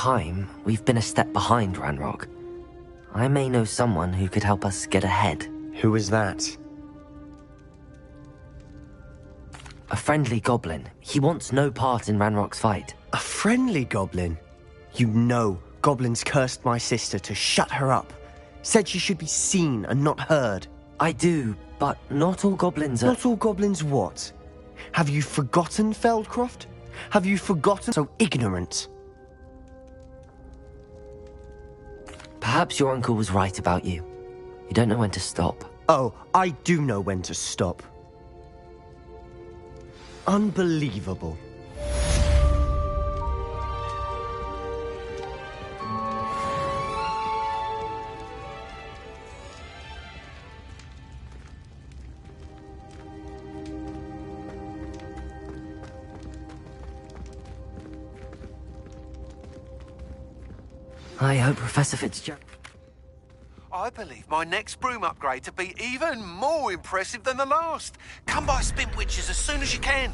time, we've been a step behind Ranrock. I may know someone who could help us get ahead. Who is that? A friendly goblin. He wants no part in Ranrock's fight. A friendly goblin? You know, goblins cursed my sister to shut her up. Said she should be seen and not heard. I do, but not all goblins are... Not all goblins what? Have you forgotten, Feldcroft? Have you forgotten so ignorant? Perhaps your uncle was right about you. You don't know when to stop. Oh, I do know when to stop. Unbelievable. I hope Professor Fitzgerald... I believe my next broom upgrade to be even more impressive than the last. Come by Spin Witches as soon as you can.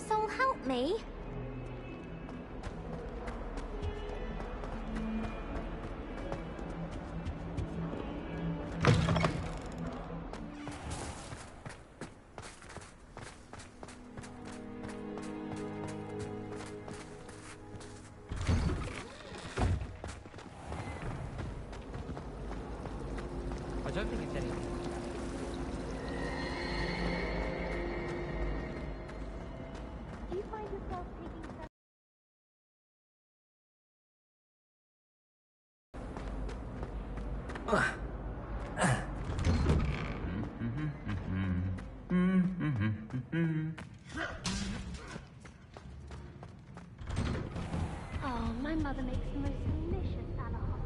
Soul, help me. I don't think it's anything. Oh, my mother makes the most delicious alcohol.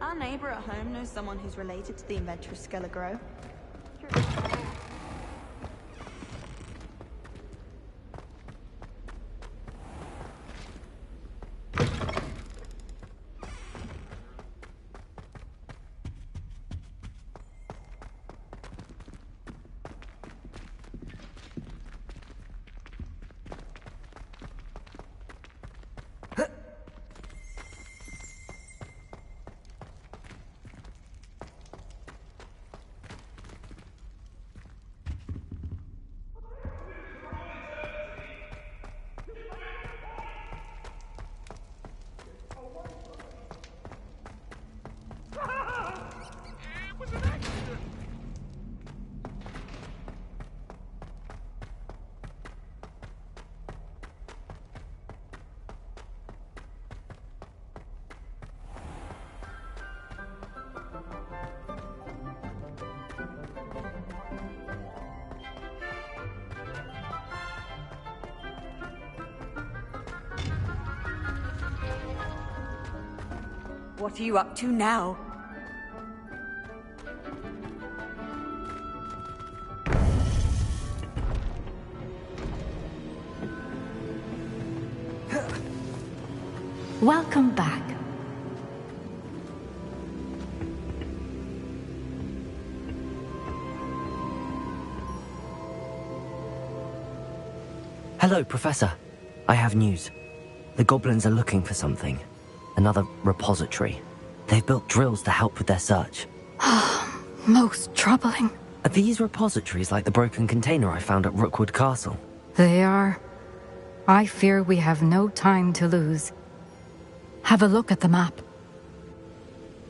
Our neighbor at home knows someone who's related to the inventor of Skelegro. What are you up to now? Welcome back. Hello, Professor. I have news. The goblins are looking for something. Another repository. They've built drills to help with their search. Most troubling. Are these repositories like the broken container I found at Rookwood Castle? They are. I fear we have no time to lose. Have a look at the map.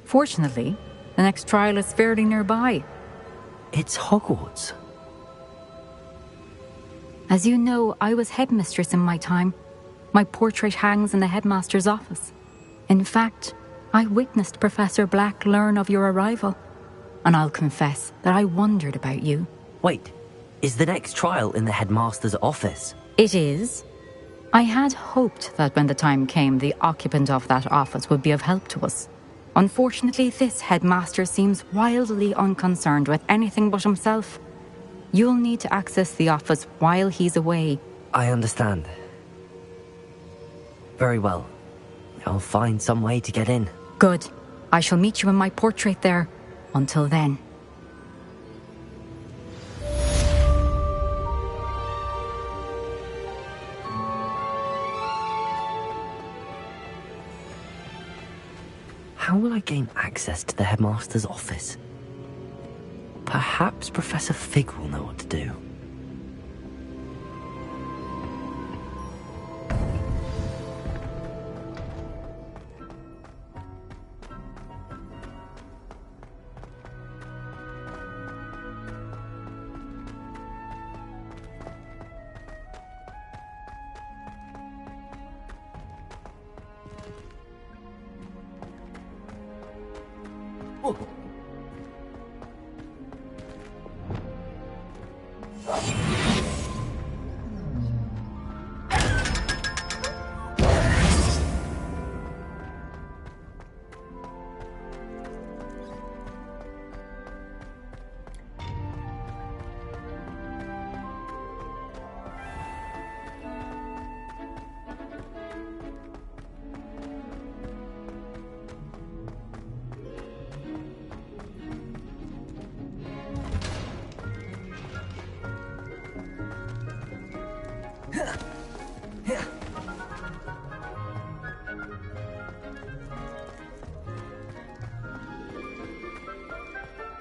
Fortunately, the next trial is fairly nearby. It's Hogwarts. As you know, I was headmistress in my time. My portrait hangs in the headmaster's office. In fact, I witnessed Professor Black learn of your arrival. And I'll confess that I wondered about you. Wait, is the next trial in the headmaster's office? It is. I had hoped that when the time came, the occupant of that office would be of help to us. Unfortunately, this headmaster seems wildly unconcerned with anything but himself. You'll need to access the office while he's away. I understand. Very well. I'll find some way to get in. Good. I shall meet you in my portrait there. Until then. How will I gain access to the headmaster's office? Perhaps Professor Fig will know what to do.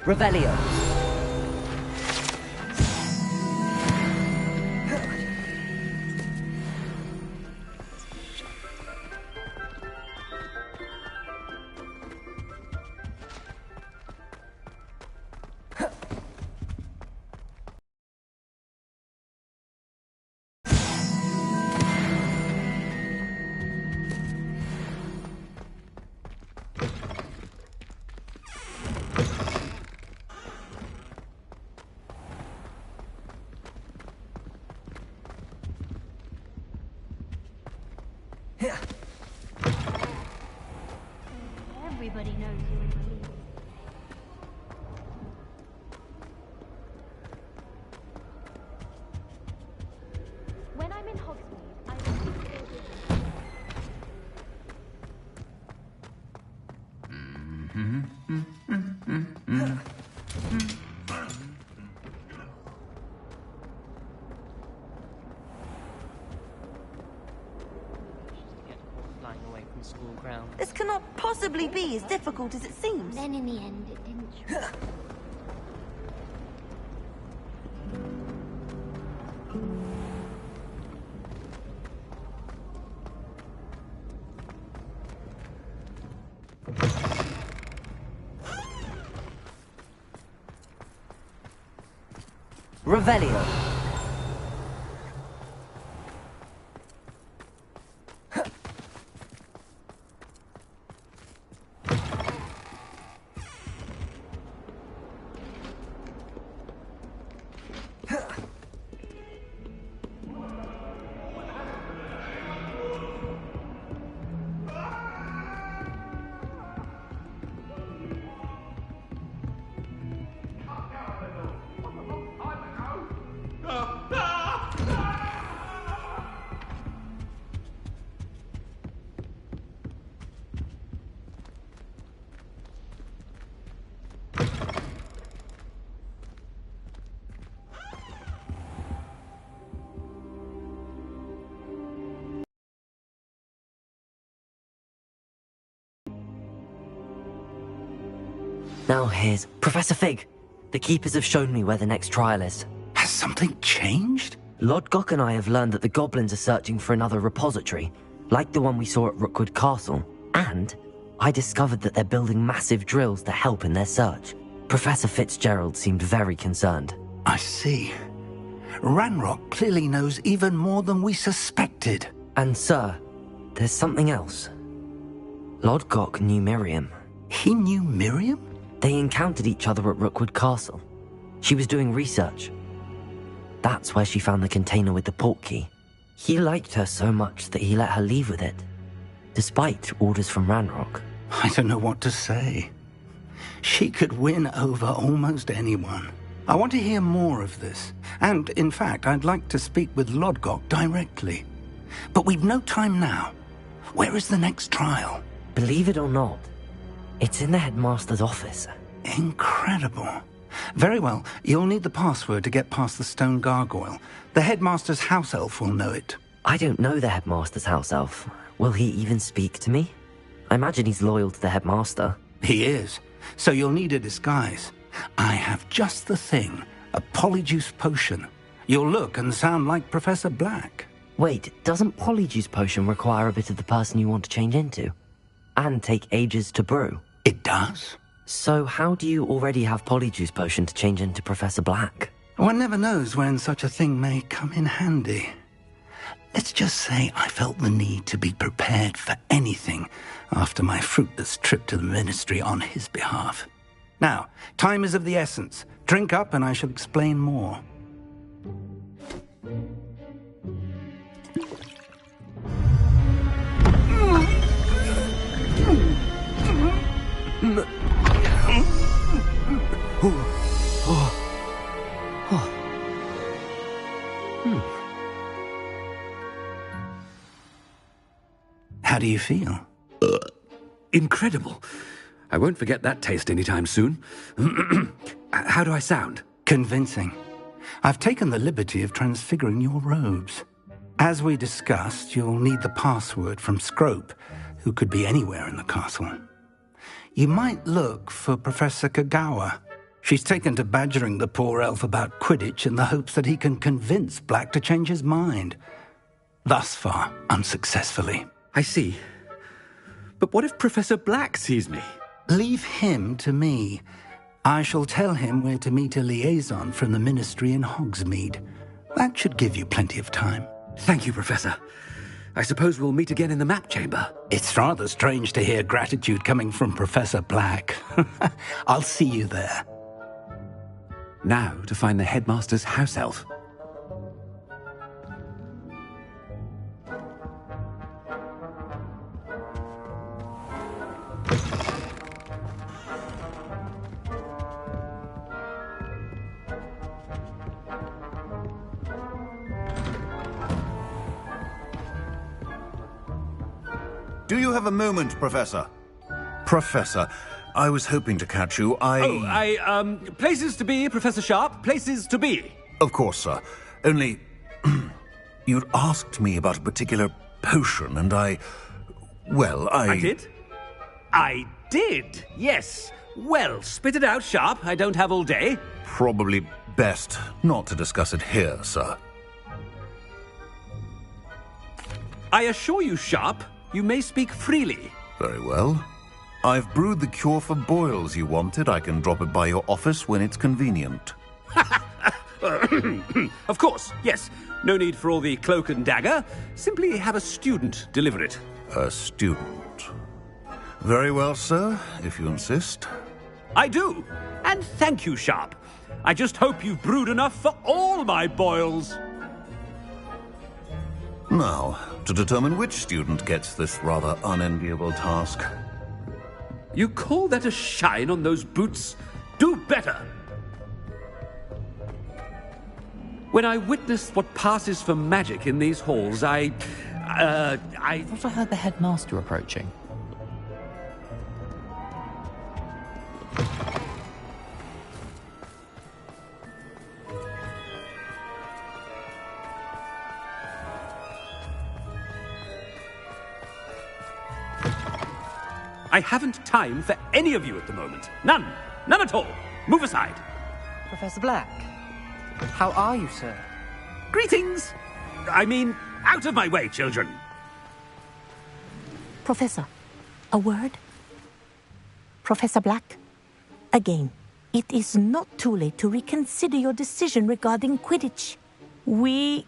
Revelio. Everybody knows you in the league. When I'm in Hogsmeade, I will Flying away from school grounds. This cannot possibly be as difficult as it seems. Then in the end, it didn't show. Revelio. Now here's Professor Fig. The keepers have shown me where the next trial is. Has something changed? Lord Gok and I have learned that the goblins are searching for another repository, like the one we saw at Rookwood Castle. And I discovered that they're building massive drills to help in their search. Professor Fitzgerald seemed very concerned. I see. Ranrock clearly knows even more than we suspected. And sir, there's something else. Lord Gok knew Miriam. He knew Miriam? They encountered each other at Rookwood Castle. She was doing research. That's where she found the container with the portkey. He liked her so much that he let her leave with it, despite orders from Ranrock. I don't know what to say. She could win over almost anyone. I want to hear more of this. And, in fact, I'd like to speak with Lodgok directly. But we've no time now. Where is the next trial? Believe it or not, it's in the headmaster's office. Incredible. Very well. You'll need the password to get past the stone gargoyle. The headmaster's house elf will know it. I don't know the headmaster's house elf. Will he even speak to me? I imagine he's loyal to the headmaster. He is. So you'll need a disguise. I have just the thing. A polyjuice potion. You'll look and sound like Professor Black. Wait, doesn't polyjuice potion require a bit of the person you want to change into? And take ages to brew? It does. So how do you already have polyjuice potion to change into Professor Black? One never knows when such a thing may come in handy. Let's just say I felt the need to be prepared for anything after my fruitless trip to the ministry on his behalf. Now, time is of the essence. Drink up and I shall explain more. How do you feel? Incredible. I won't forget that taste anytime soon. How do I sound? Convincing. I've taken the liberty of transfiguring your robes. As we discussed, you'll need the password from Scrope, who could be anywhere in the castle. You might look for Professor Kagawa. She's taken to badgering the poor elf about Quidditch in the hopes that he can convince Black to change his mind. Thus far, unsuccessfully. I see. But what if Professor Black sees me? Leave him to me. I shall tell him where to meet a liaison from the ministry in Hogsmeade. That should give you plenty of time. Thank you, Professor. I suppose we'll meet again in the map chamber. It's rather strange to hear gratitude coming from Professor Black. I'll see you there. Now to find the headmaster's house elf. Do you have a moment, Professor? Professor, I was hoping to catch you. Places to be, Professor Sharp. Places to be. Of course, sir. Only, you'd asked me about a particular potion, and I did? I did, yes. Well, spit it out, Sharp. I don't have all day. Probably best not to discuss it here, sir. I assure you, Sharp, you may speak freely. Very well. I've brewed the cure for boils you wanted. I can drop it by your office when it's convenient. Of course, yes. No need for all the cloak and dagger. Simply have a student deliver it. A student. Very well, sir, if you insist. I do. And thank you, Sharp. I just hope you've brewed enough for all my boils. Now, to determine which student gets this rather unenviable task. You call that a shine on those boots? Do better! When I witnessed what passes for magic in these halls, I thought I heard the headmaster approaching. I haven't time for any of you at the moment. None. None at all. Move aside. Professor Black, how are you, sir? Greetings! I mean, out of my way, children. Professor, a word? Professor Black, again, it is not too late to reconsider your decision regarding Quidditch. We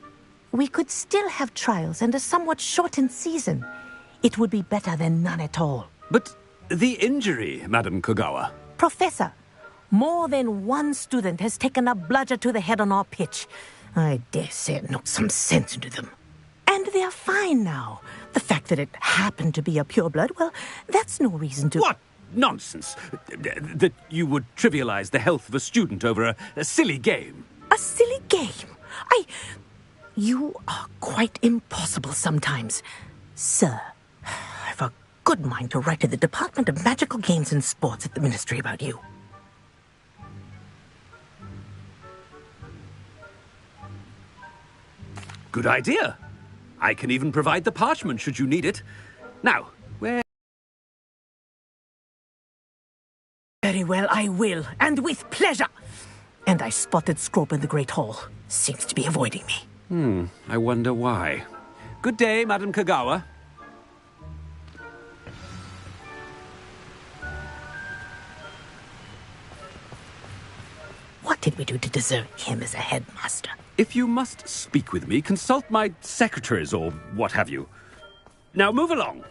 could still have trials and a somewhat shortened season. It would be better than none at all. But the injury, Madam Kogawa. Professor, more than one student has taken a bludger to the head on our pitch. I dare say it knocked some sense into them. And they're fine now. The fact that it happened to be a pureblood, well, that's no reason to... What nonsense! That you would trivialize the health of a student over a silly game. A silly game? You are quite impossible sometimes. Sir, I've a good mind to write to the Department of Magical Games and Sports at the Ministry about you. Good idea. I can even provide the parchment should you need it. Now, where... Very well, I will, and with pleasure. And I spotted Scrope in the Great Hall. Seems to be avoiding me. I wonder why. Good day, Madam Kagawa. What did we do to deserve him as a headmaster? If you must speak with me, consult my secretaries or what have you. Now move along.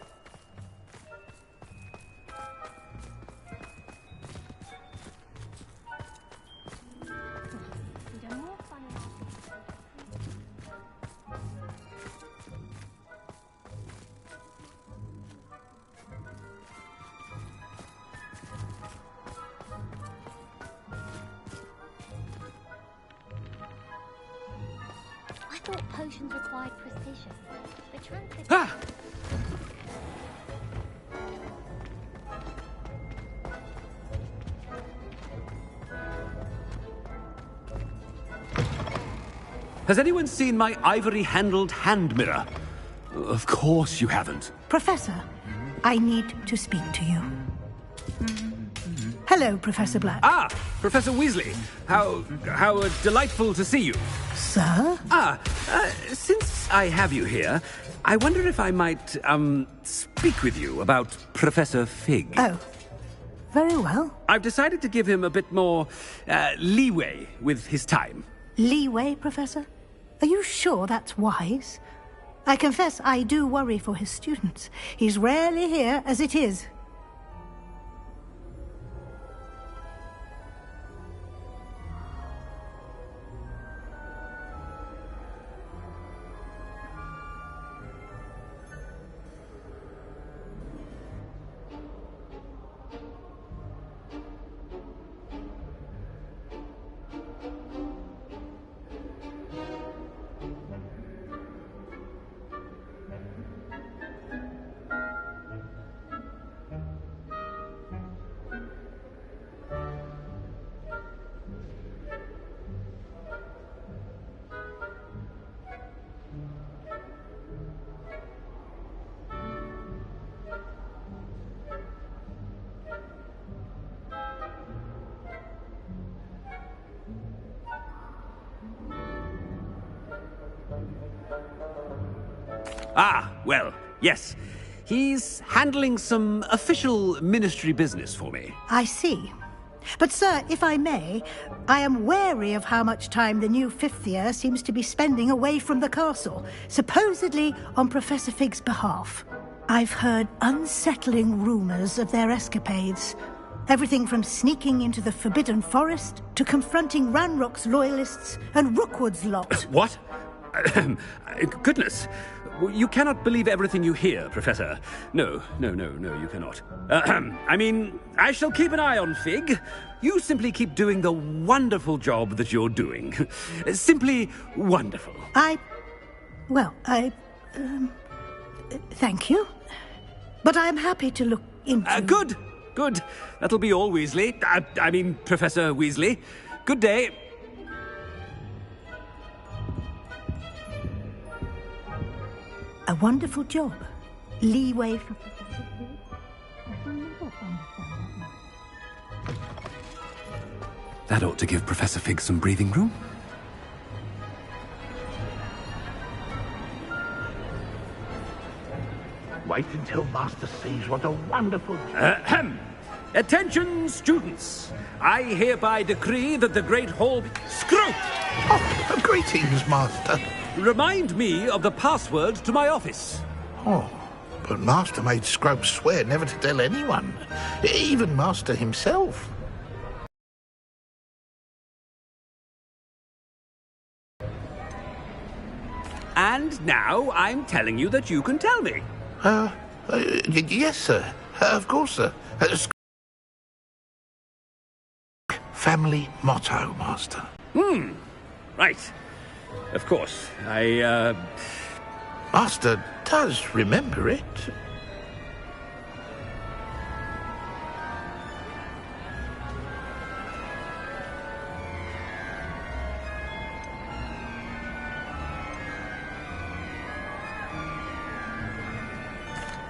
I thought potions required precision. The transfer... Ah! Has anyone seen my ivory-handled hand mirror? Of course you haven't. Professor, I need to speak to you. Hello, Professor Black. Ah, Professor Weasley. How delightful to see you. Sir? Since I have you here, I wonder if I might, speak with you about Professor Fig. Oh, very well. I've decided to give him a bit more, leeway with his time. Leeway, Professor? Are you sure that's wise? I confess I do worry for his students. He's rarely here as it is. Ah, well, yes. He's handling some official ministry business for me. I see. But, sir, if I may, I am wary of how much time the new fifth year seems to be spending away from the castle, supposedly on Professor Fig's behalf. I've heard unsettling rumors of their escapades. Everything from sneaking into the Forbidden Forest to confronting Ranrock's loyalists and Rookwood's lot. What? Goodness. You cannot believe everything you hear, Professor. No, you cannot. I mean, I shall keep an eye on Fig. You simply keep doing the wonderful job that you're doing. Simply wonderful. Thank you. But I'm happy to look into... Good. That'll be all, Weasley. I mean, Professor Weasley. Good day. A wonderful job. Leeway for... That ought to give Professor Fig some breathing room. Wait until Master sees what a wonderful... Attention, students! I hereby decree that the Great Hall... Scrope! Oh, greetings, Master. Remind me of the password to my office. Oh, but Master made Scrope swear never to tell anyone, even Master himself. And now I'm telling you that you can tell me. Yes, sir. Of course, sir. Family motto, Master. Right. Of course. Master does remember it.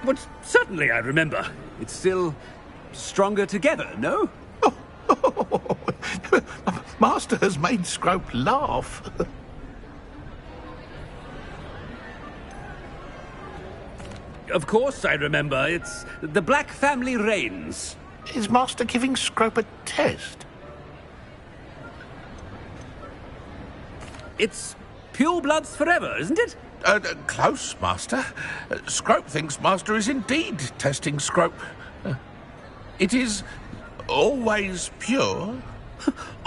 But certainly I remember. It's still stronger together, no? Master has made Scrope laugh. Of course I remember. It's the Black family reigns. Is Master giving Scrope a test? It's pure bloods forever, isn't it? Close, Master. Scrope thinks Master is indeed testing Scrope. It is always pure.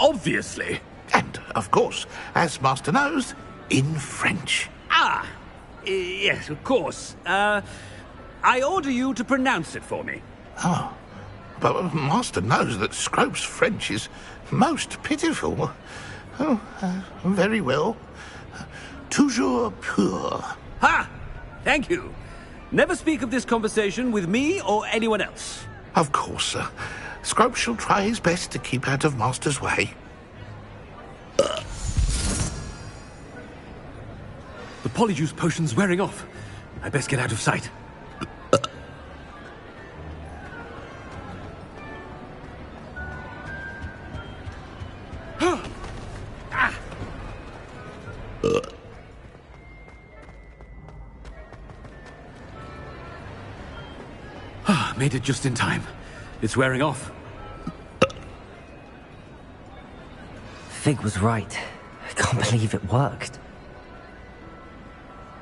Obviously. And, of course, as Master knows, in French. Ah! Yes, of course. I order you to pronounce it for me. Oh. But Master knows that Scrope's French is most pitiful. Oh, very well. Toujours pur. Ha! Thank you. Never speak of this conversation with me or anyone else. Of course, sir. Scrope shall try his best to keep out of Master's way. The polyjuice potion's wearing off. I best get out of sight. Made it just in time. It's wearing off. Fig was right. I can't believe it worked.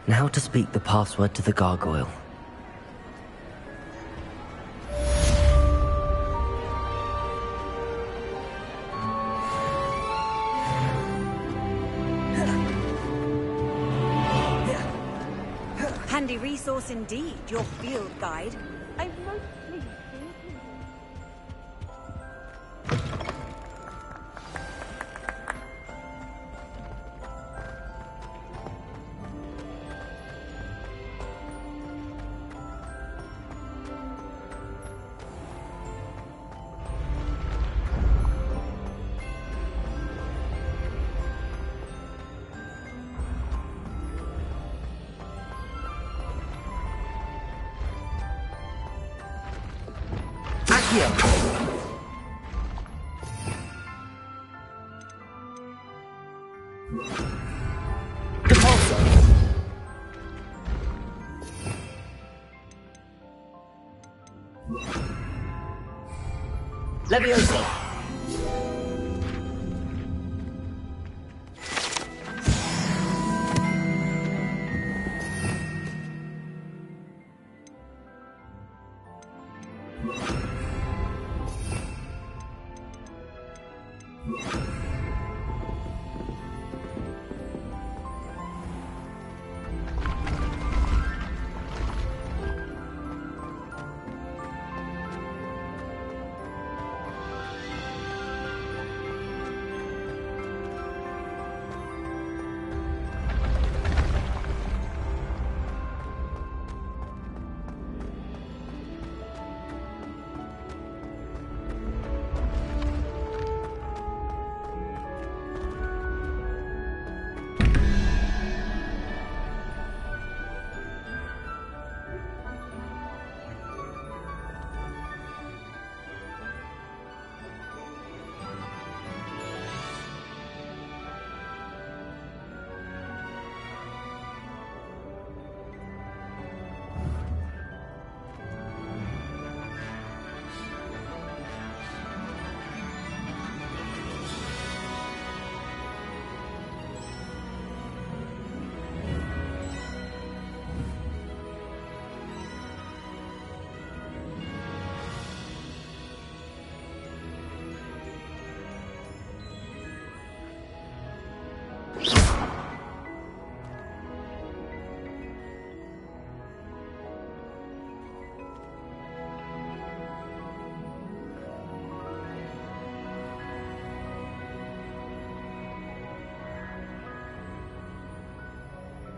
Now to speak the password to the gargoyle. Handy resource indeed, your field guide. I'm most pleased to meet you. Leviosa!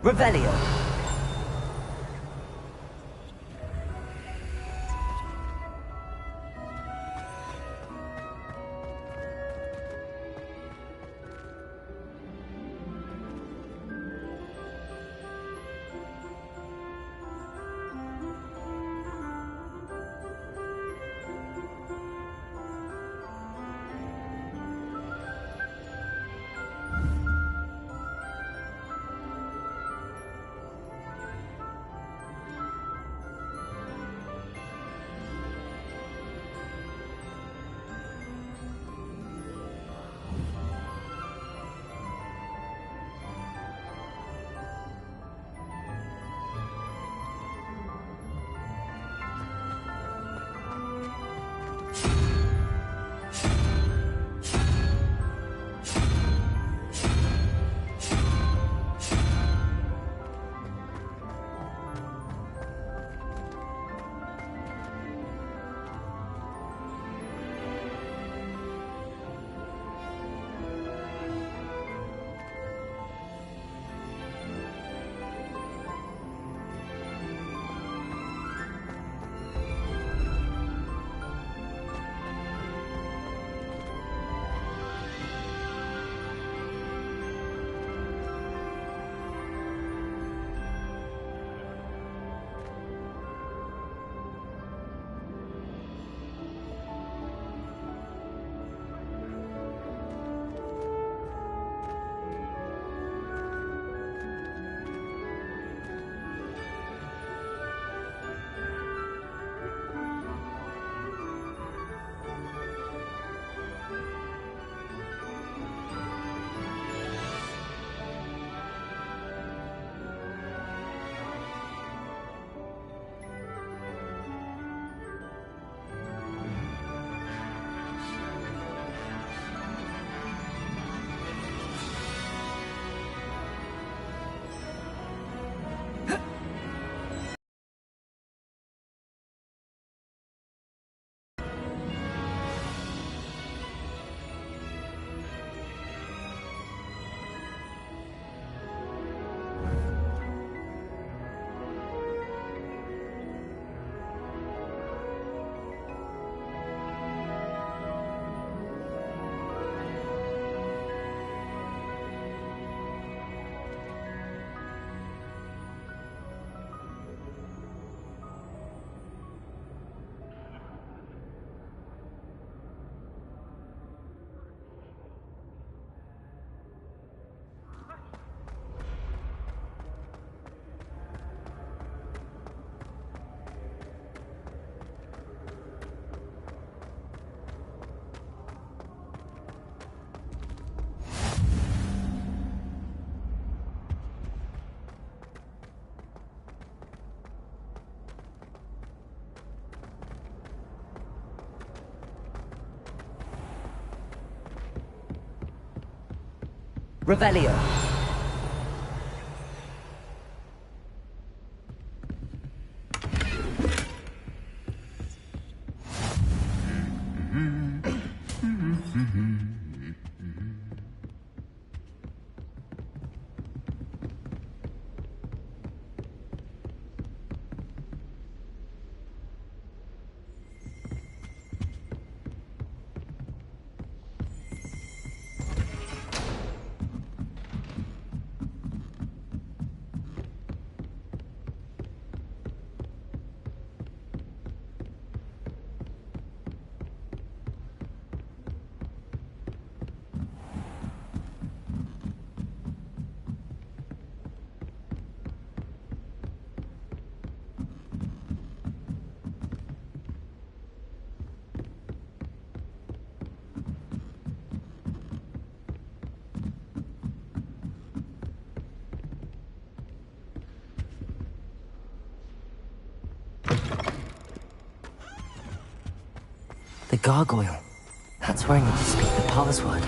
Revelio. Revelio. The gargoyle. That's where I need to speak the password.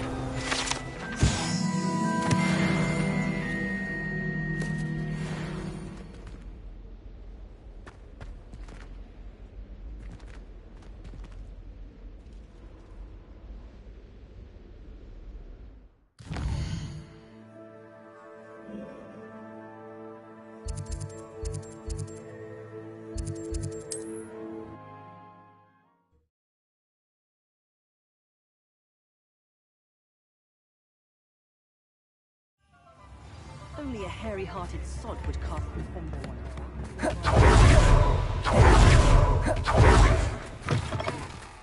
Only a hairy-hearted sod would cast a defender one.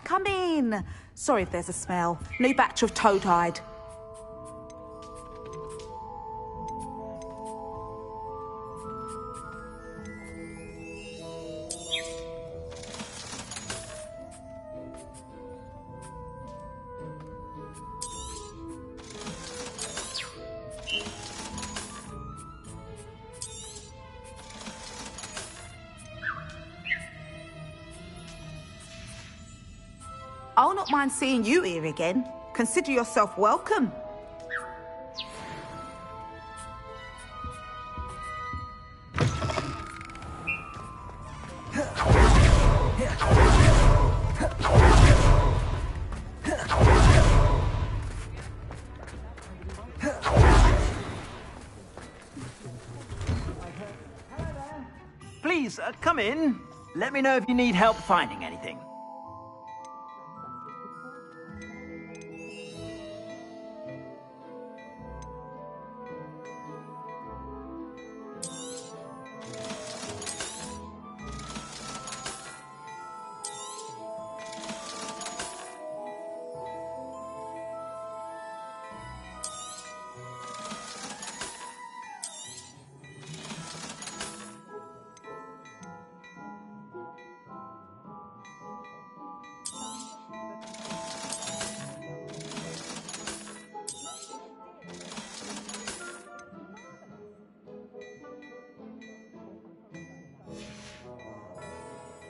Come in. Sorry if there's a smell. New batch of toad-hide. I'll not mind seeing you here again. Consider yourself welcome. Please, come in. Let me know if you need help finding anything.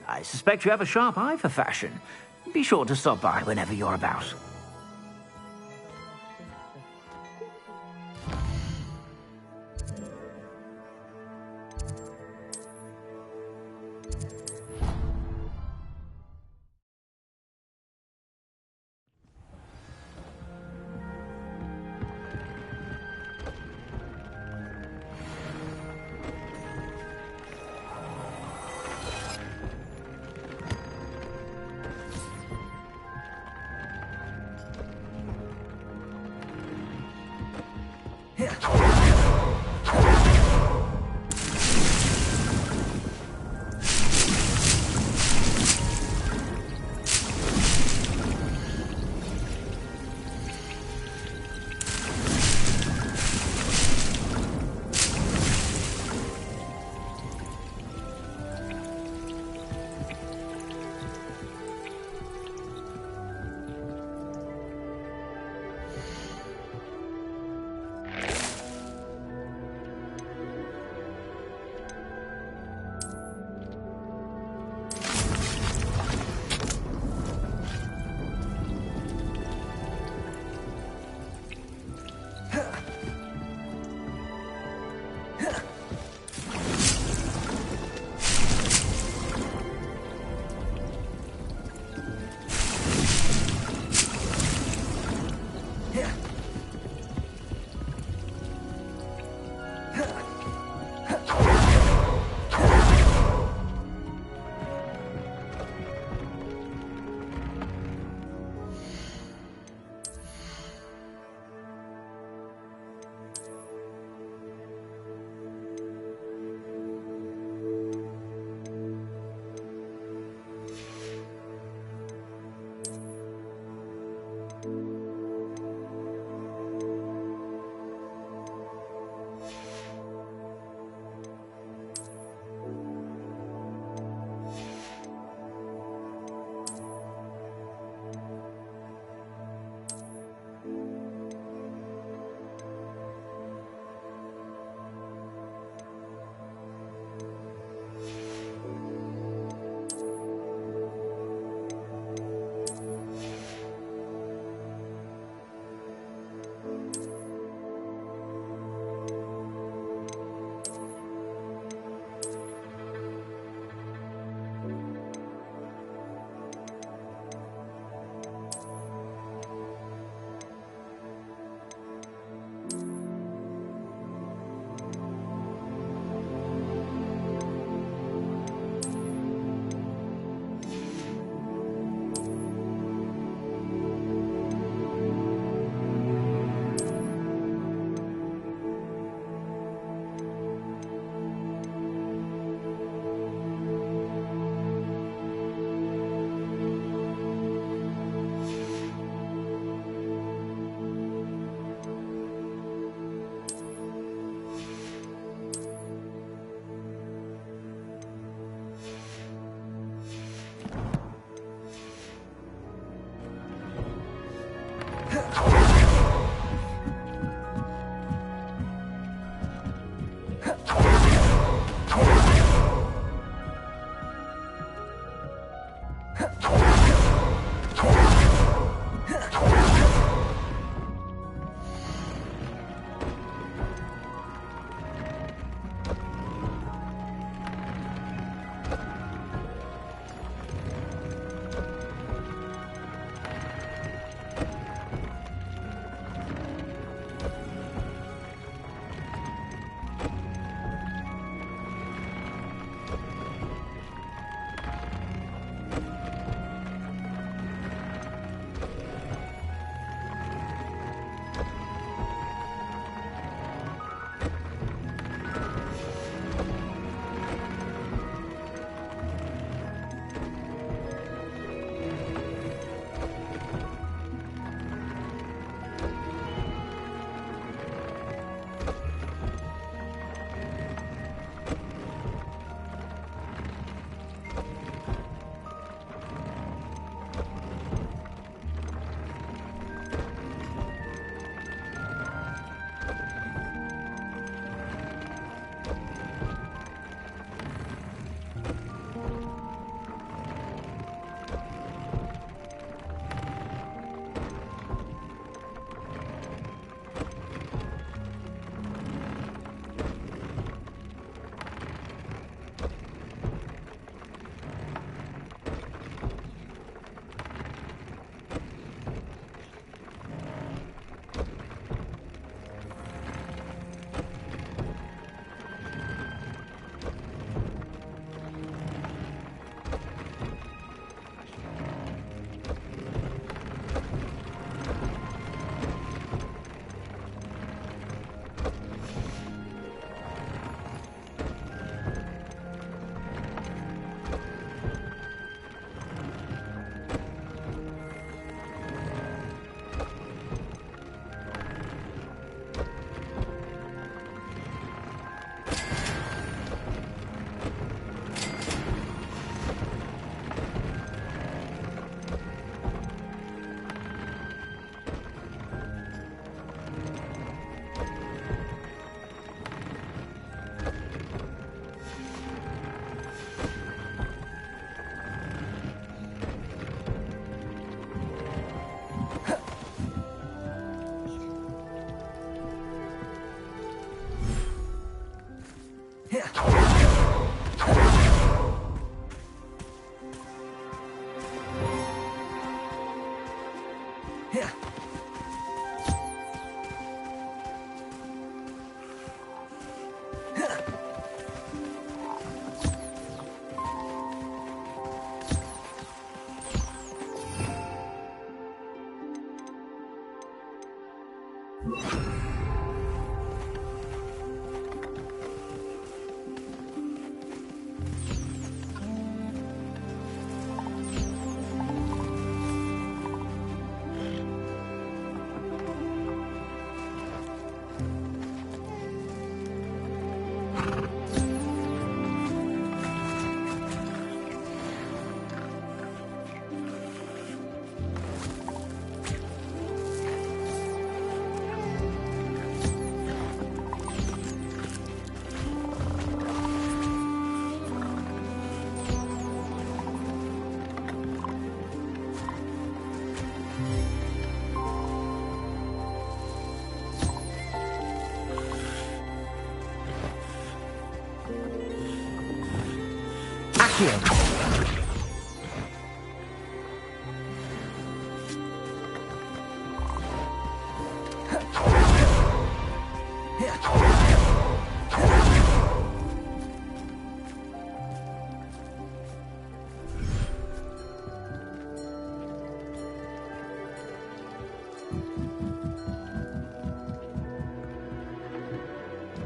I suspect you have a sharp eye for fashion. Be sure to stop by whenever you're about.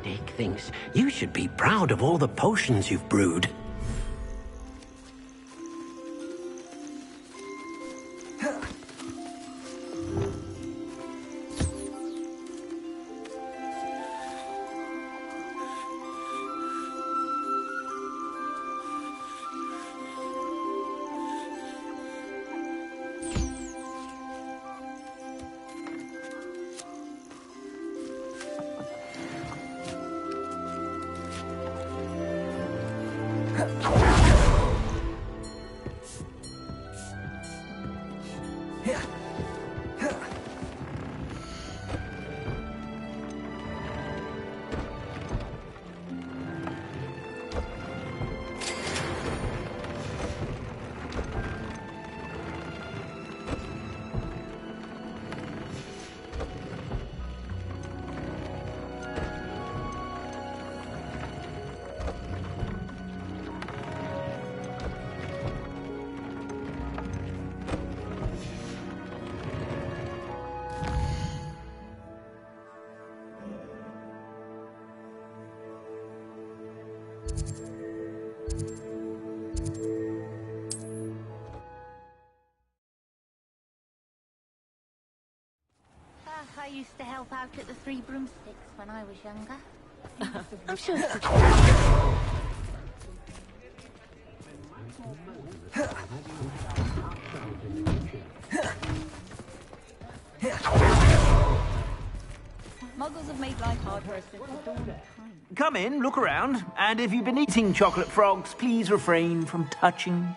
Dick thinks you should be proud of all the potions you've brewed. I used to help out at the Three Broomsticks when I was younger. I'm sure. Muggles have made life hard for us since the dawn of time. Come in, look around, and if you've been eating chocolate frogs, please refrain from touching.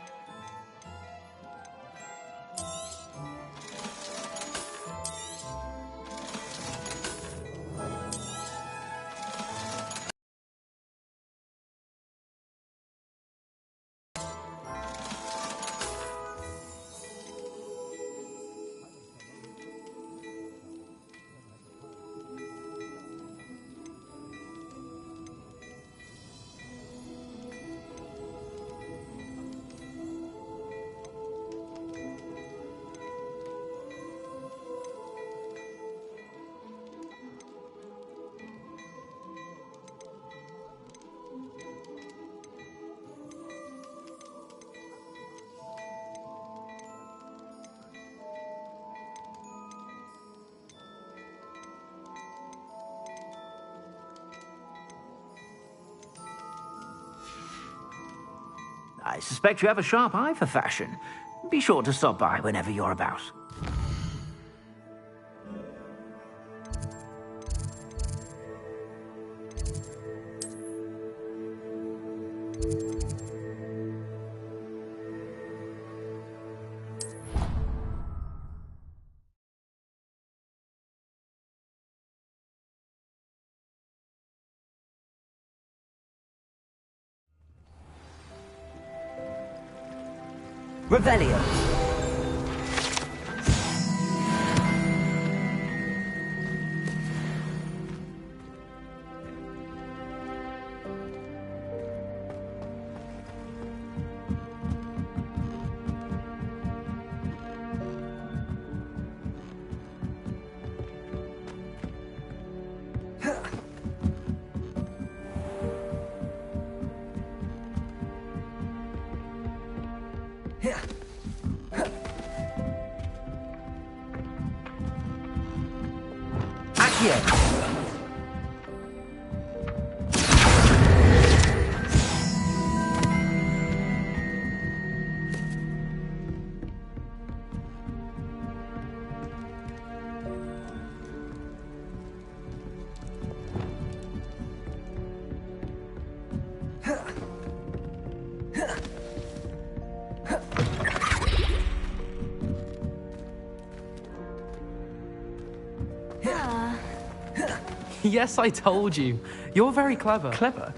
I suspect you have a sharp eye for fashion. Be sure to stop by whenever you're about. Revelio. Accio! Yes, I told you. You're very clever. Clever?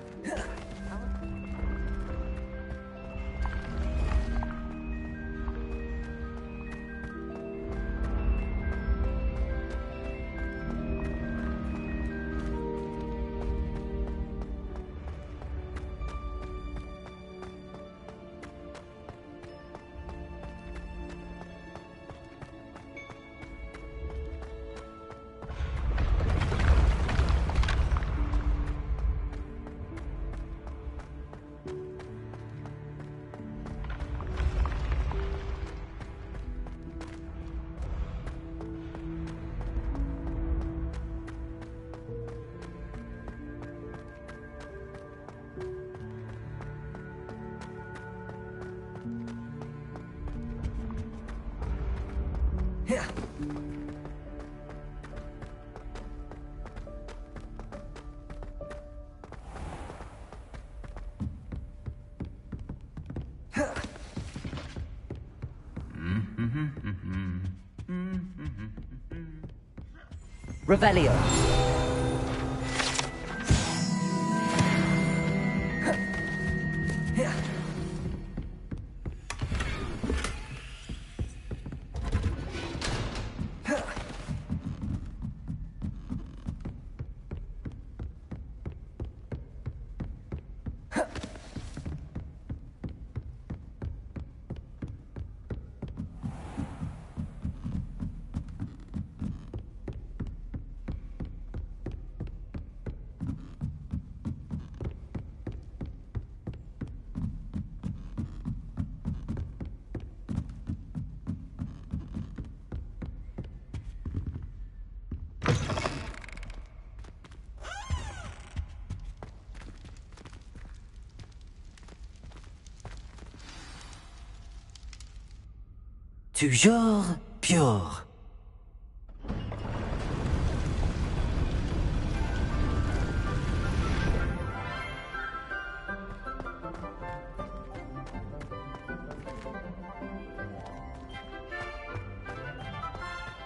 Revelio. Toujours pure.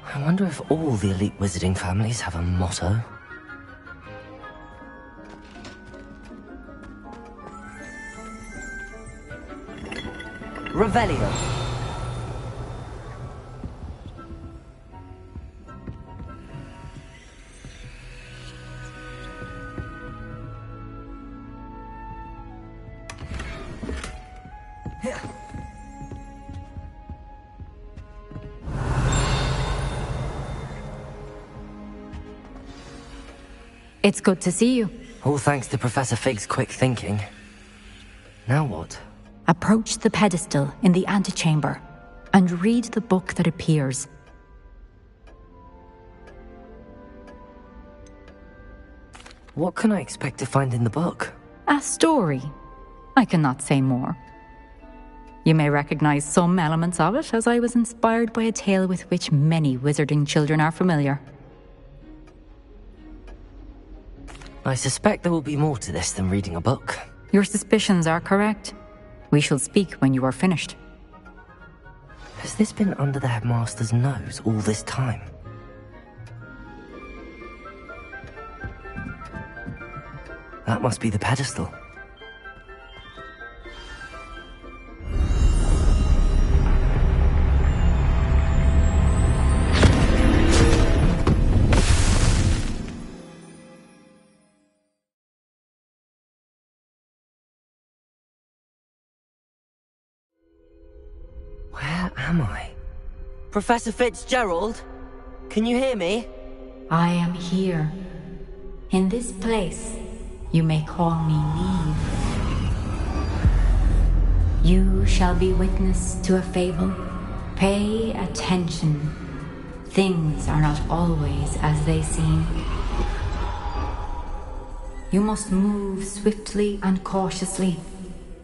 I wonder if all the elite wizarding families have a motto. Revelio. It's good to see you. All thanks to Professor Fig's quick thinking. Now what? Approach the pedestal in the antechamber and read the book that appears. What can I expect to find in the book? A story. I cannot say more. You may recognize some elements of it, as I was inspired by a tale with which many wizarding children are familiar. I suspect there will be more to this than reading a book. Your suspicions are correct. We shall speak when you are finished. Has this been under the headmaster's nose all this time? That must be the pedestal. Where am I? Professor Fitzgerald? Can you hear me? I am here. In this place, you may call me Neve. You shall be witness to a fable. Pay attention. Things are not always as they seem. You must move swiftly and cautiously.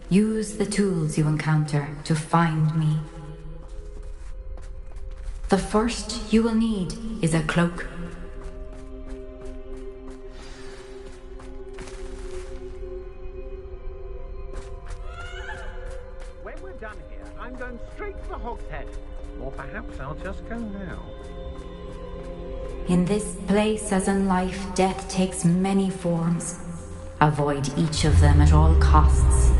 Use the tools you encounter to find me. The first you will need is a cloak. When we're done here, I'm going straight to the Hog's Head. Or perhaps I'll just go now. In this place, as in life, death takes many forms. Avoid each of them at all costs.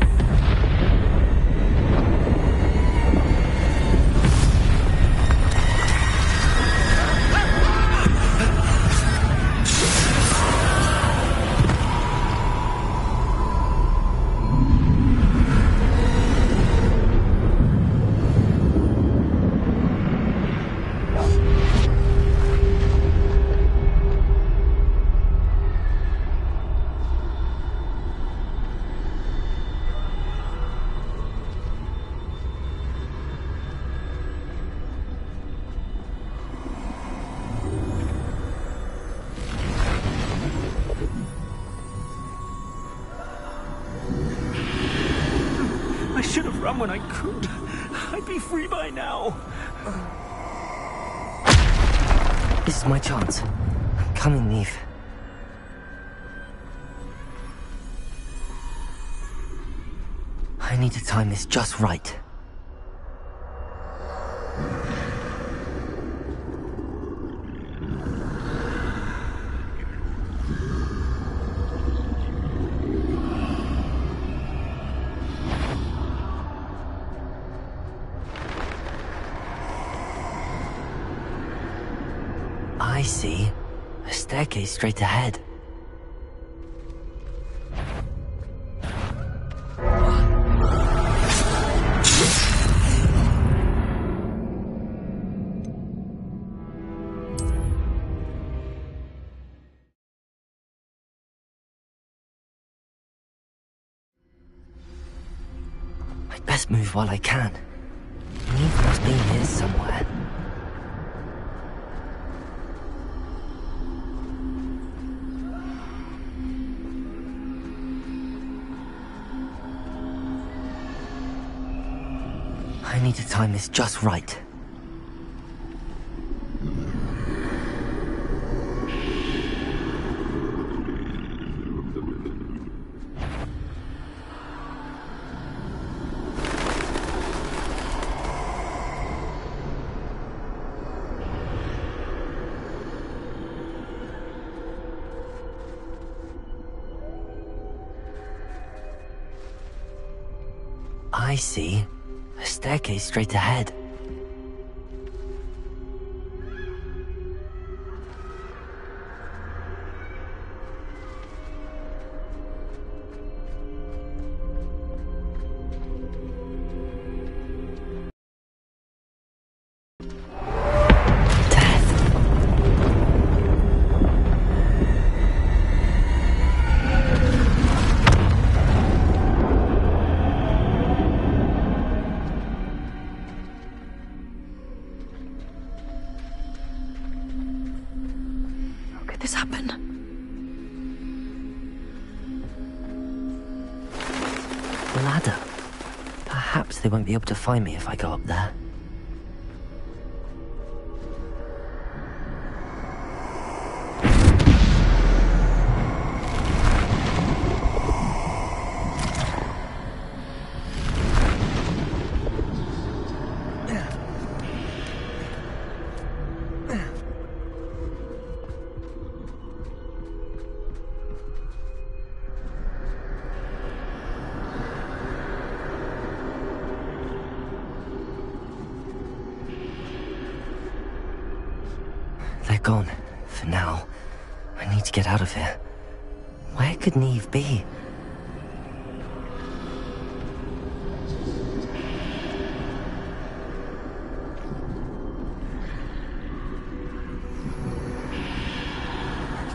When I could, I'd be free by now. This is my chance. I'm coming, Neve. I need to time this just right. I see. A staircase straight ahead. I'd best move while I can. Neve must be here somewhere. I need to time this just right. I see. A staircase straight ahead. This happen? The ladder. Perhaps they won't be able to find me if I go up there. They're gone, for now. I need to get out of here. Where could Neve be?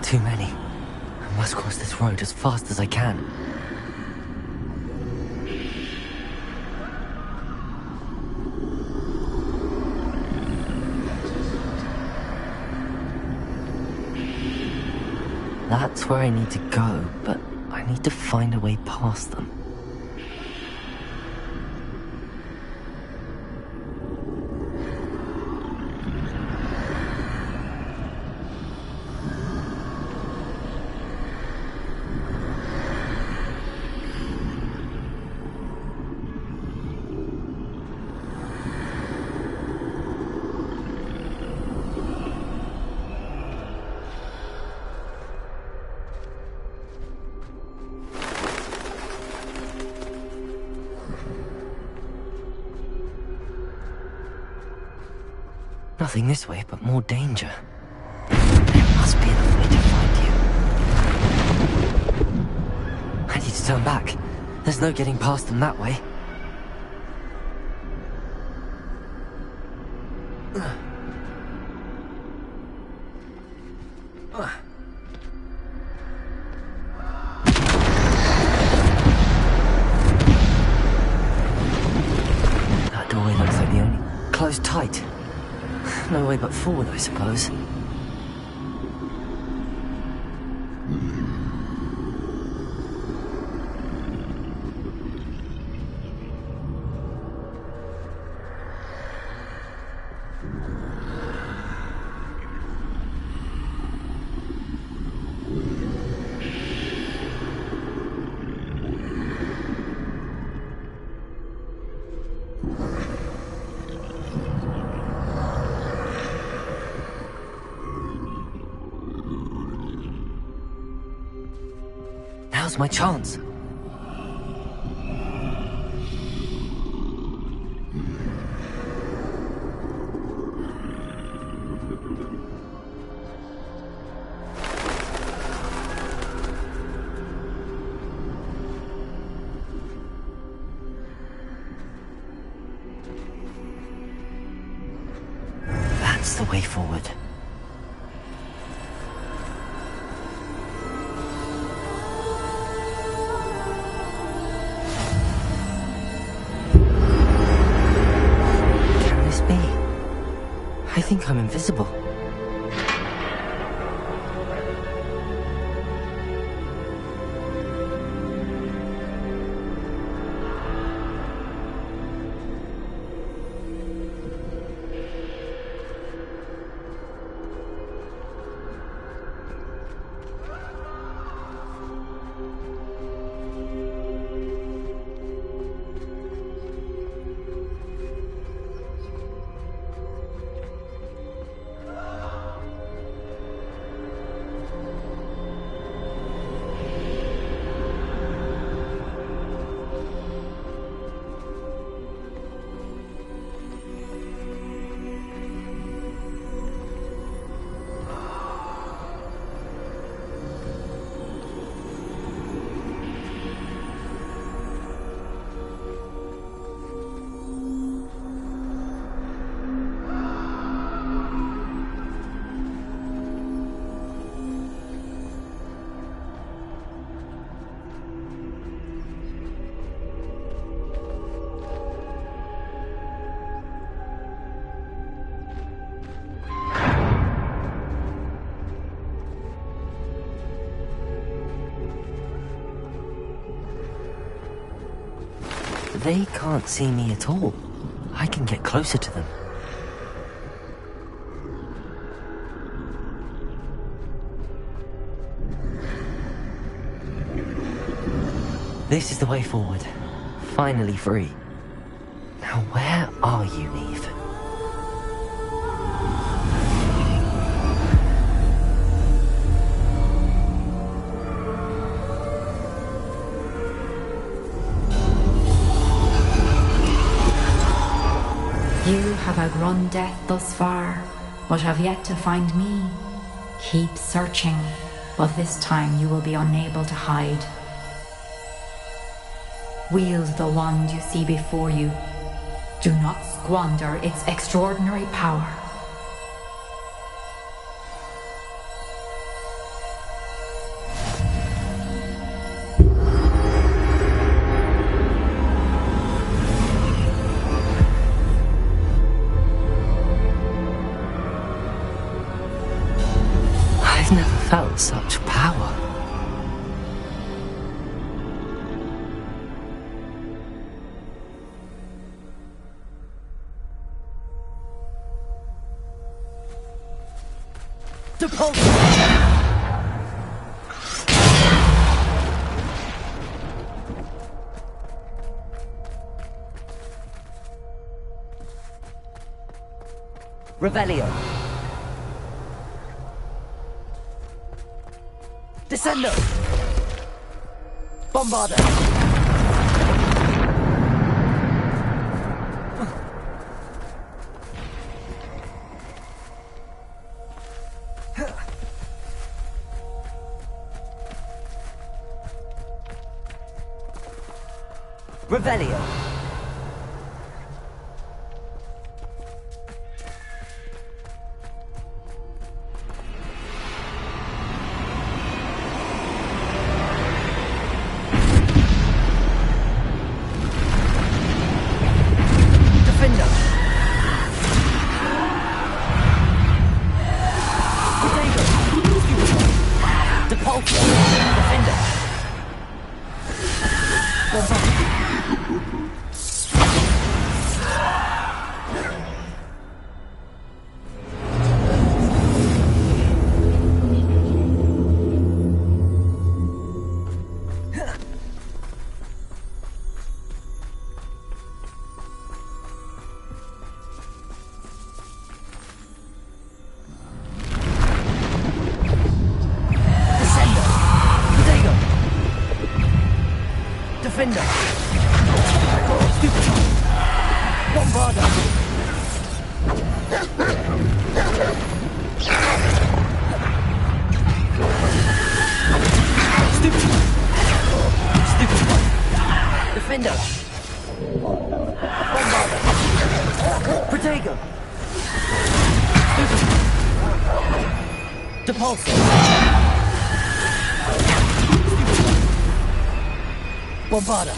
Too many. I must cross this road as fast as I can. That's where I need to go, but I need to find a way past them. Nothing this way, but more danger. There must be another way to find you. I need to turn back. There's no getting past them that way. That doorway looks like the only... closed tight. No way but forward, I suppose. Now's my chance. That's the way forward. I think I'm invisible. They can't see me at all. I can get closer to them. This is the way forward. Finally free. Now where are you, Neve? You have outrun death thus far, but have yet to find me. Keep searching, but this time you will be unable to hide. Wield the wand you see before you. Do not squander its extraordinary power. I've never felt Such power. Revelio. Descendo. Bombarda. Revelio. Defender! Stupid! Bombarda! Stupid! Stupid one! Defender! Bombarda! Protego! Stupid! Depulso! Bombarda!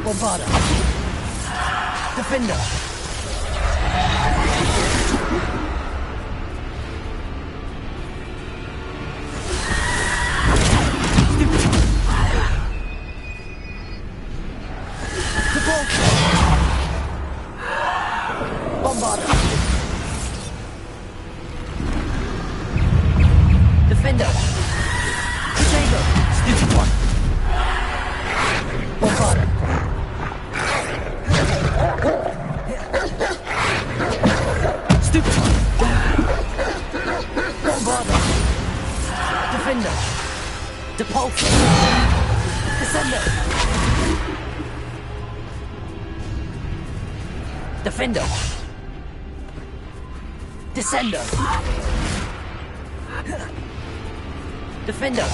Bombarda! Defender! Bombarda! Defender! Protego! Stupid one! Bombarda! Stupid one! Bombarda! Defender! Depulso! Descender! Defender! Descender! Defender!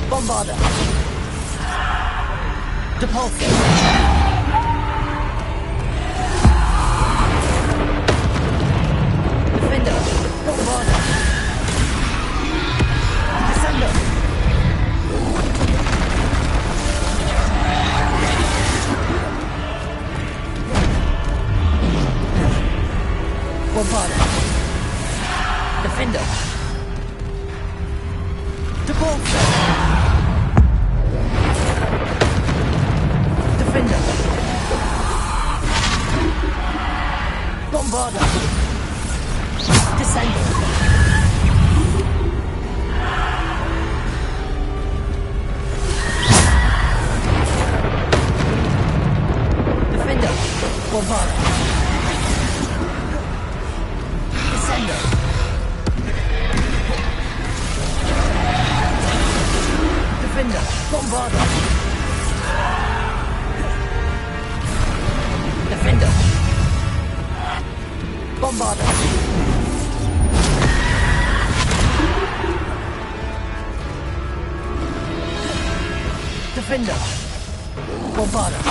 Bombarda! Depulso! Defender! Bombarda! Descender! Bombarda! Defender! Defender. Bombarder. Descender. Defender. Bombarder. Descender. Defender. Bombarder. Defender. Bombarder. Defender. Bombarder.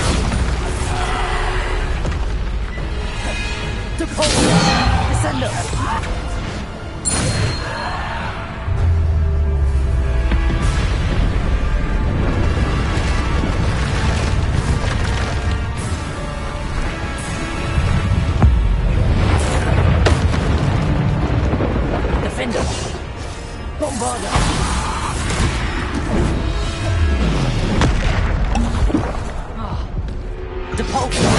Defender. Descender. Defender. Bombarder. Depulsor.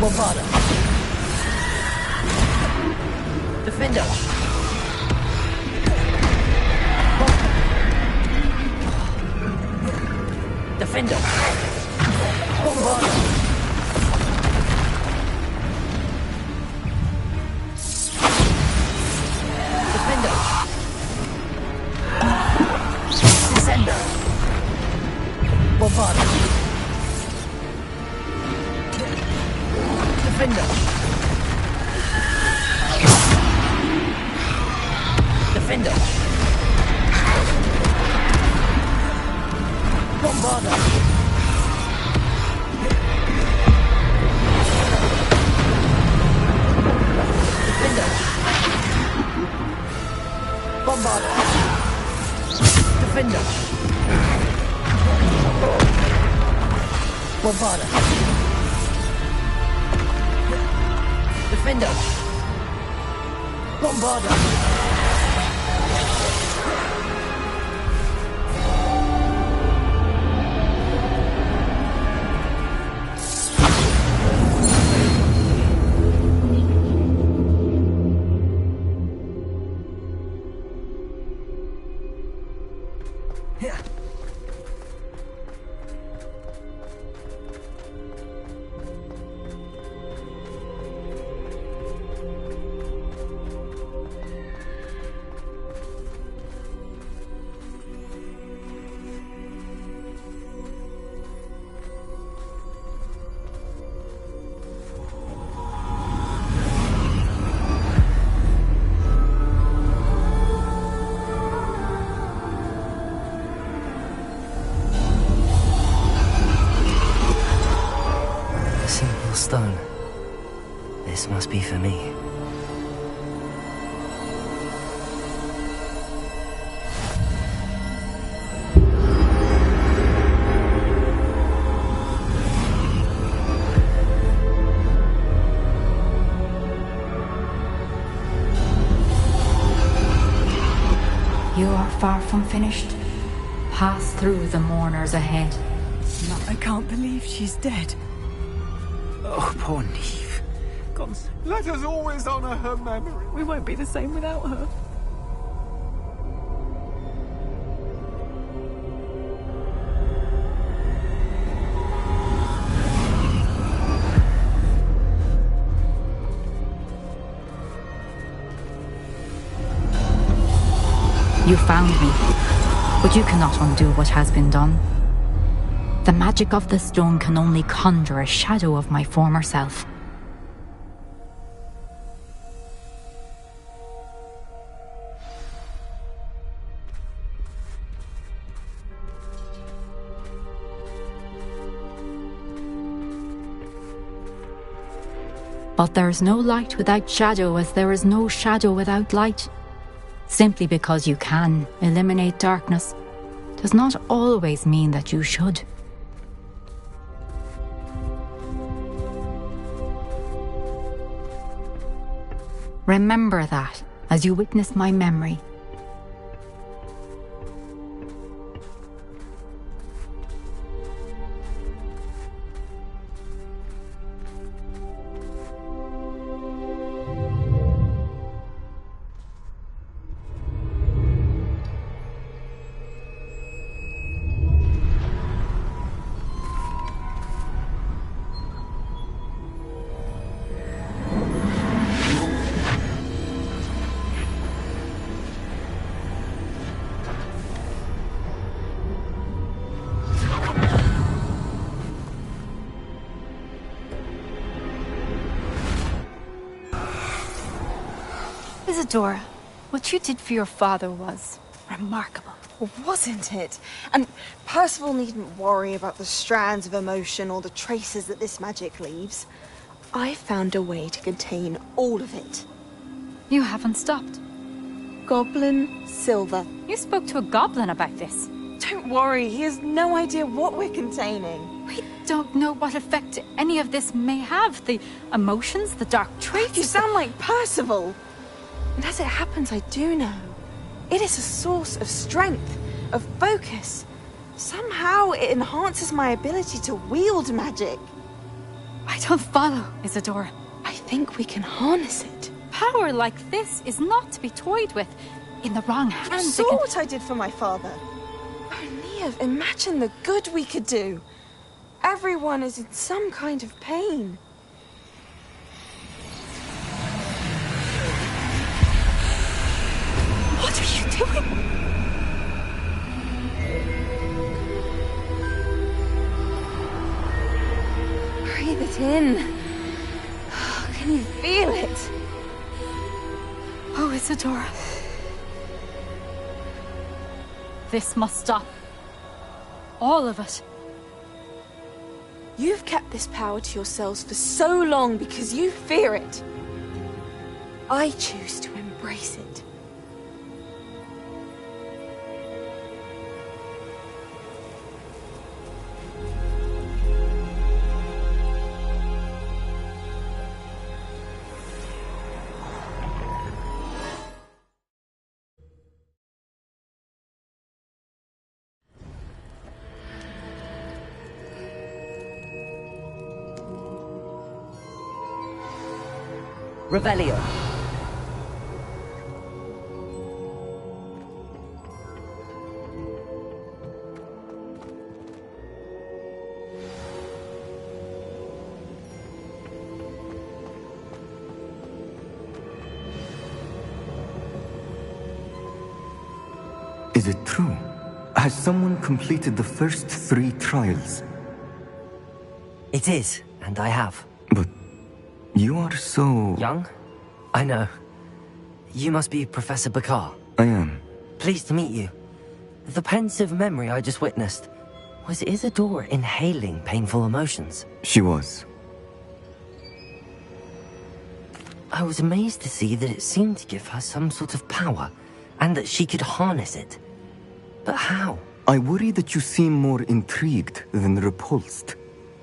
Bombarder. Defender. Defender. Bombarder. Defender. Descender. Bombarder. Defender. Defender. Bombarder. Defender. Bombarder. Defender. Bombarder. Defender. Bombarder. Stone. This must be for me. You are far from finished. Pass through the mourners ahead. I can't believe she's dead. Oh, poor Neve. Gods, Let us always honor her memory. we won't be the same without her. You found me, but you cannot undo what has been done. The magic of the stone can only conjure a shadow of my former self. But there is no light without shadow, as there is no shadow without light. Simply because you can eliminate darkness does not always mean that you should. Remember that as you witness my memory. Isadora, what you did for your father was remarkable. Wasn't it? And Percival needn't worry about the strands of emotion or the traces that this magic leaves. I found a way to contain all of it. You haven't stopped. Goblin Silver. You spoke to a goblin about this. Don't worry, he has no idea what we're containing. We don't know what effect any of this may have. The emotions, the dark traits. You sound like Percival. And as it happens, I do know. It is a source of strength, of focus. Somehow it enhances my ability to wield magic. I don't follow, Isadora. I think we can harness it. Power like this is not to be toyed with. In the wrong hands, You saw what I did for my father. Oh, Neve, imagine the good we could do. Everyone is in some kind of pain. What are you doing? Breathe it in. Can you feel it? Oh, Isadora. This must stop. All of it. You've kept this power to yourselves for so long because you fear it. I choose to embrace it. Revelio. Is it true? Has someone completed the first 3 trials? It is, and I have. But you are so... young? I know. You must be Professor Bakar. I am. Pleased to meet you. The pensive memory I just witnessed, was Isadora inhaling painful emotions? She was. I was amazed to see that it seemed to give her some sort of power, and that she could harness it. But how? I worry that you seem more intrigued than repulsed.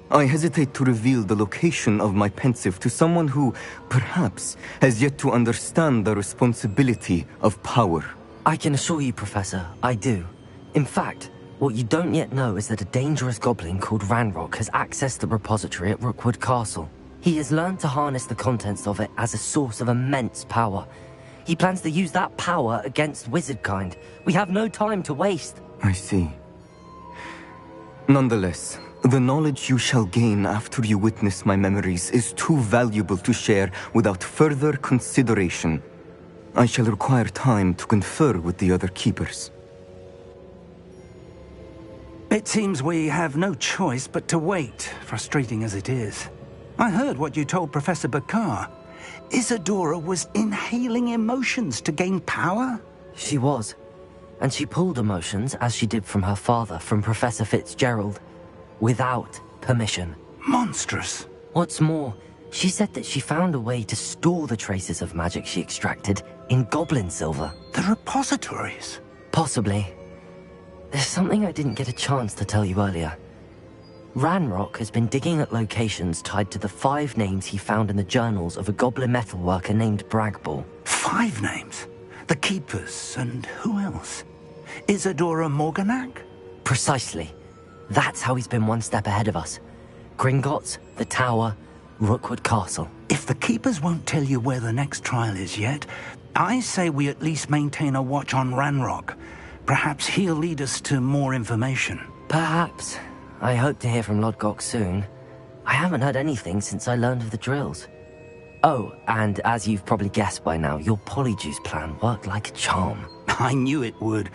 I hesitate to reveal the location of my pensive to someone who, perhaps, has yet to understand the responsibility of power. I can assure you, Professor, I do. In fact, what you don't yet know is that a dangerous goblin called Ranrock has accessed the repository at Rookwood Castle. He has learned to harness the contents of it as a source of immense power. He plans to use that power against wizardkind. We have no time to waste. I see. Nonetheless, the knowledge you shall gain after you witness my memories is too valuable to share without further consideration. I shall require time to confer with the other keepers. It seems we have no choice but to wait, frustrating as it is. I heard what you told Professor Bakar. Isadora was inhaling emotions to gain power? She was. And she pulled emotions, as she did from her father, from Professor Fitzgerald, without permission. Monstrous. What's more, she said that she found a way to store the traces of magic she extracted in goblin silver. The repositories? Possibly. There's something I didn't get a chance to tell you earlier. Ranrock has been digging at locations tied to the 5 names he found in the journals of a goblin metalworker named Bragball. 5 names? The Keepers, and who else? Isadora Morganac? Precisely. That's how he's been one step ahead of us. Gringotts, the Tower, Rookwood Castle. If the Keepers won't tell you where the next trial is yet, I say we at least maintain a watch on Ranrock. Perhaps he'll lead us to more information. Perhaps. I hope to hear from Lodgok soon. I haven't heard anything since I learned of the drills. Oh, and as you've probably guessed by now, your polyjuice plan worked like a charm. I knew it would.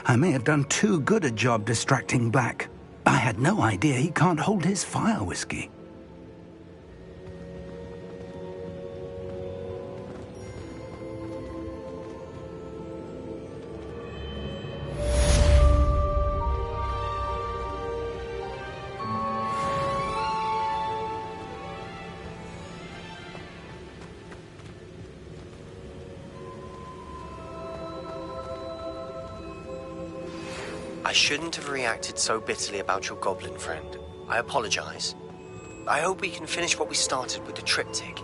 I may have done too good a job distracting Black. I had no idea he can't hold his fire whiskey. I shouldn't have reacted so bitterly about your goblin friend. I apologize. I hope we can finish what we started with the triptych.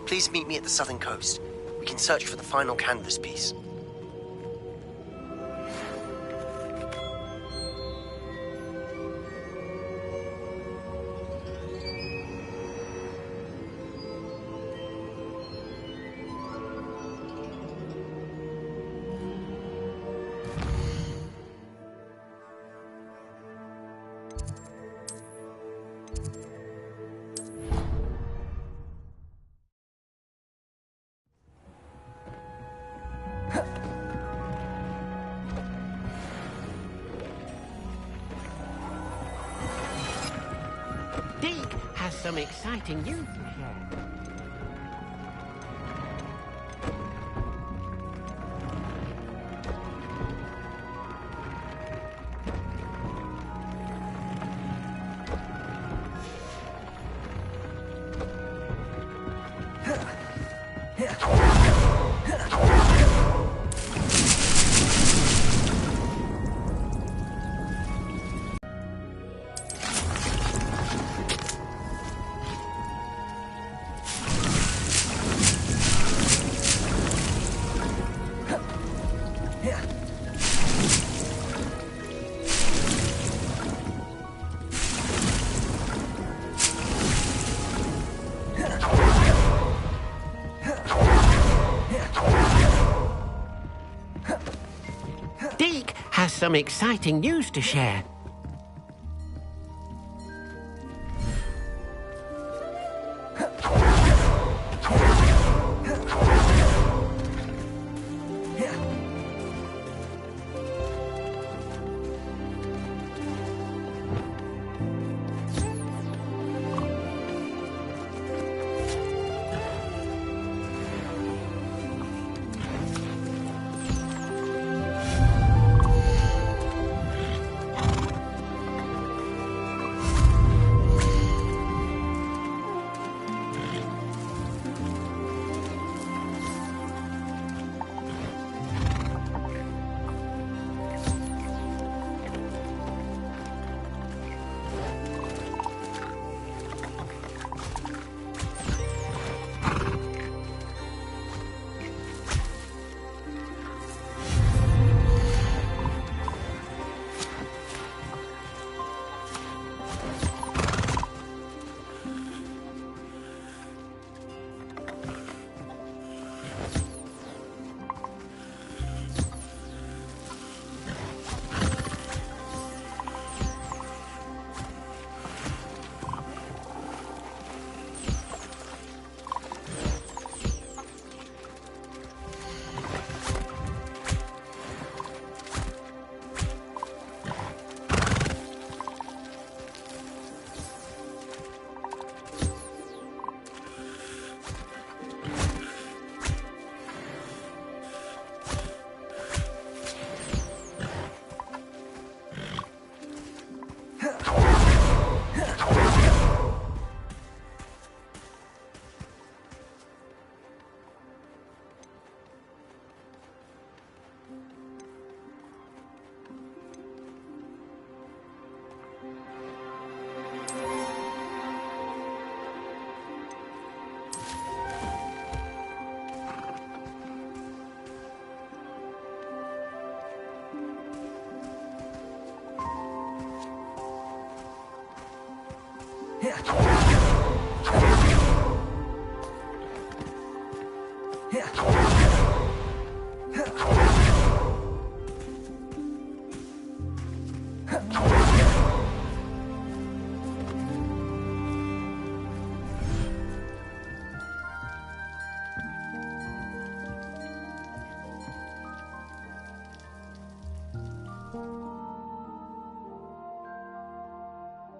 Please meet me at the southern coast. We can search for the final canvas piece. Deke has some exciting news to share. Deke has some exciting news to share. Yeah.